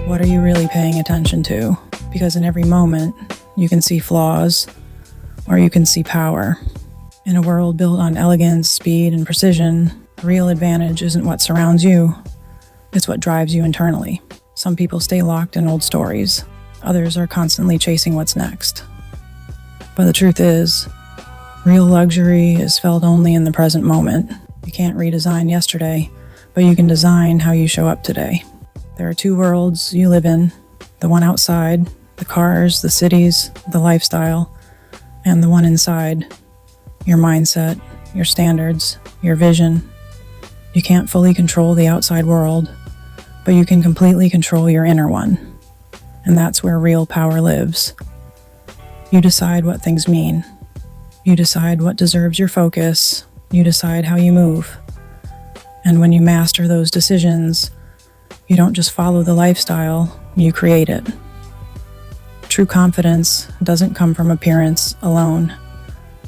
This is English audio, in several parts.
What are you really paying attention to? Because in every moment, you can see flaws or you can see power. In a world built on elegance, speed, and precision, the real advantage isn't what surrounds you, it's what drives you internally. Some people stay locked in old stories. Others are constantly chasing what's next. But the truth is, real luxury is felt only in the present moment. You can't redesign yesterday, but you can design how you show up today. There are two worlds you live in, the one outside, the cars, the cities, the lifestyle, and the one inside, your mindset, your standards, your vision. You can't fully control the outside world, but you can completely control your inner one. And that's where real power lives. You decide what things mean. You decide what deserves your focus. You decide how you move. And when you master those decisions, you don't just follow the lifestyle, you create it. True confidence doesn't come from appearance alone.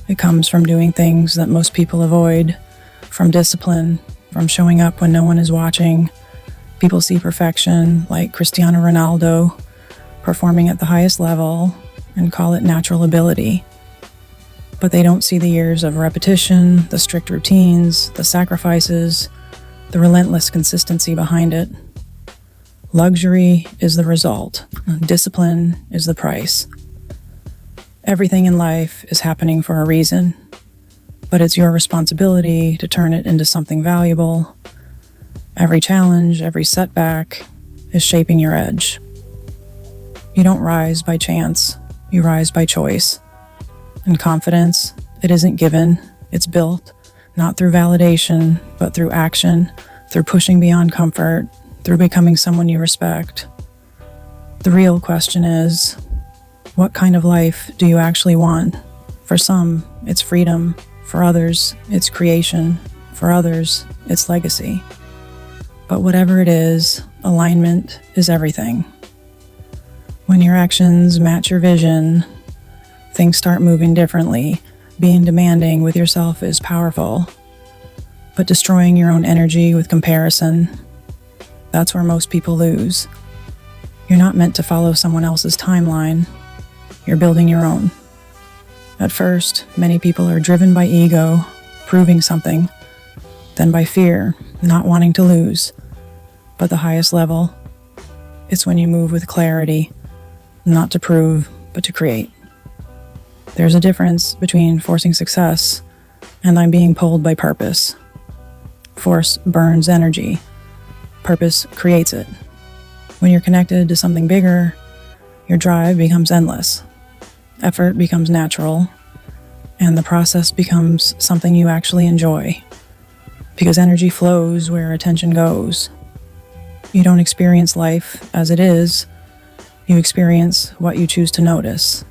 It comes from doing things that most people avoid, from discipline, from showing up when no one is watching. People see perfection, like Cristiano Ronaldo, performing at the highest level, and call it natural ability. But they don't see the years of repetition, the strict routines, the sacrifices, the relentless consistency behind it. Luxury is the result. Discipline is the price. Everything in life is happening for a reason, but it's your responsibility to turn it into something valuable. Every challenge, every setback is shaping your edge. You don't rise by chance, you rise by choice. And confidence, it isn't given, it's built, not through validation, but through action, through pushing beyond comfort, through becoming someone you respect. The real question is, what kind of life do you actually want? For some, it's freedom. For others, it's creation. For others, it's legacy. But whatever it is, alignment is everything. When your actions match your vision, things start moving differently. Being demanding with yourself is powerful, but destroying your own energy with comparison, that's where most people lose. You're not meant to follow someone else's timeline. You're building your own. At first, many people are driven by ego, proving something, then by fear, not wanting to lose. But the highest level, it's when you move with clarity, not to prove, but to create. There's a difference between forcing success and I'm being pulled by purpose. Force burns energy. Purpose creates it. When you're connected to something bigger, your drive becomes endless. Effort becomes natural, and the process becomes something you actually enjoy. Because energy flows where attention goes. You don't experience life as it is, you experience what you choose to notice.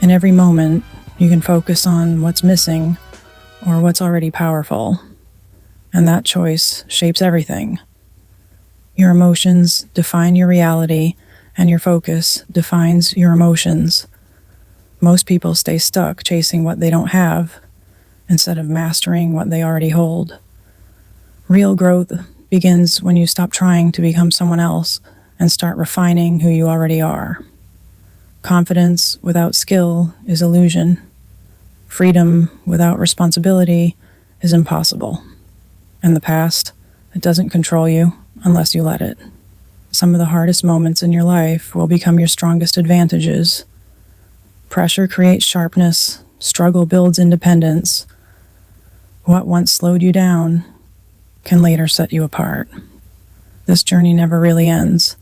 In every moment, you can focus on what's missing or what's already powerful. And that choice shapes everything. Your emotions define your reality, and your focus defines your emotions. Most people stay stuck chasing what they don't have, instead of mastering what they already hold. Real growth begins when you stop trying to become someone else and start refining who you already are. Confidence without skill is illusion. Freedom without responsibility is impossible. And the past, it doesn't control you unless you let it. Some of the hardest moments in your life will become your strongest advantages. Pressure creates sharpness, struggle builds independence. What once slowed you down can later set you apart. This journey never really ends.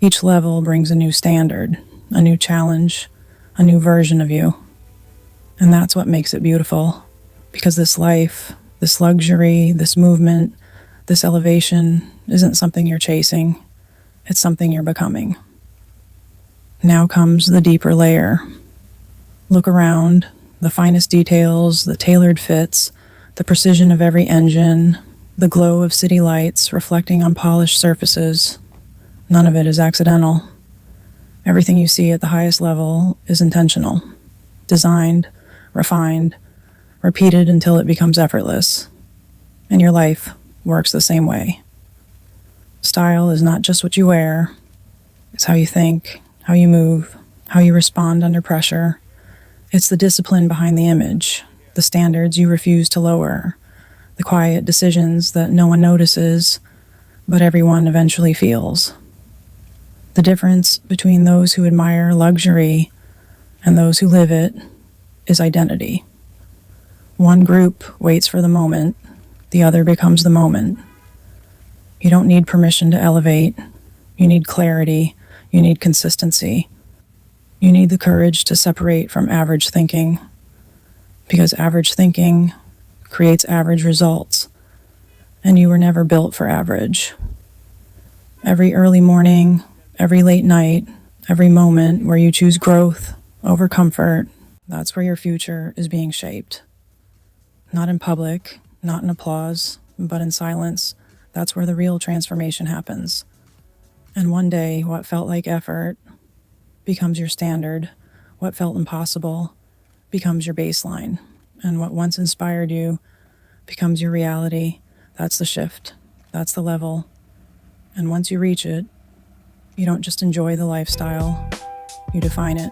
Each level brings a new standard, a new challenge, a new version of you. And that's what makes it beautiful, because this life, this luxury, this movement, this elevation isn't something you're chasing, it's something you're becoming. Now comes the deeper layer. Look around, the finest details, the tailored fits, the precision of every engine, the glow of city lights reflecting on polished surfaces. None of it is accidental. Everything you see at the highest level is intentional, designed, refined, repeated until it becomes effortless. And your life works the same way. Style is not just what you wear, it's how you think, how you move, how you respond under pressure. It's the discipline behind the image, the standards you refuse to lower, the quiet decisions that no one notices, but everyone eventually feels. The difference between those who admire luxury and those who live it is identity. One group waits for the moment, the other becomes the moment. You don't need permission to elevate. You need clarity. You need consistency. You need the courage to separate from average thinking, because average thinking creates average results, and you were never built for average. Every early morning, every late night, every moment where you choose growth over comfort, that's where your future is being shaped. Not in public, not in applause, but in silence. That's where the real transformation happens. And one day, what felt like effort becomes your standard. What felt impossible becomes your baseline. And what once inspired you becomes your reality. That's the shift. That's the level. And once you reach it, you don't just enjoy the lifestyle, you define it.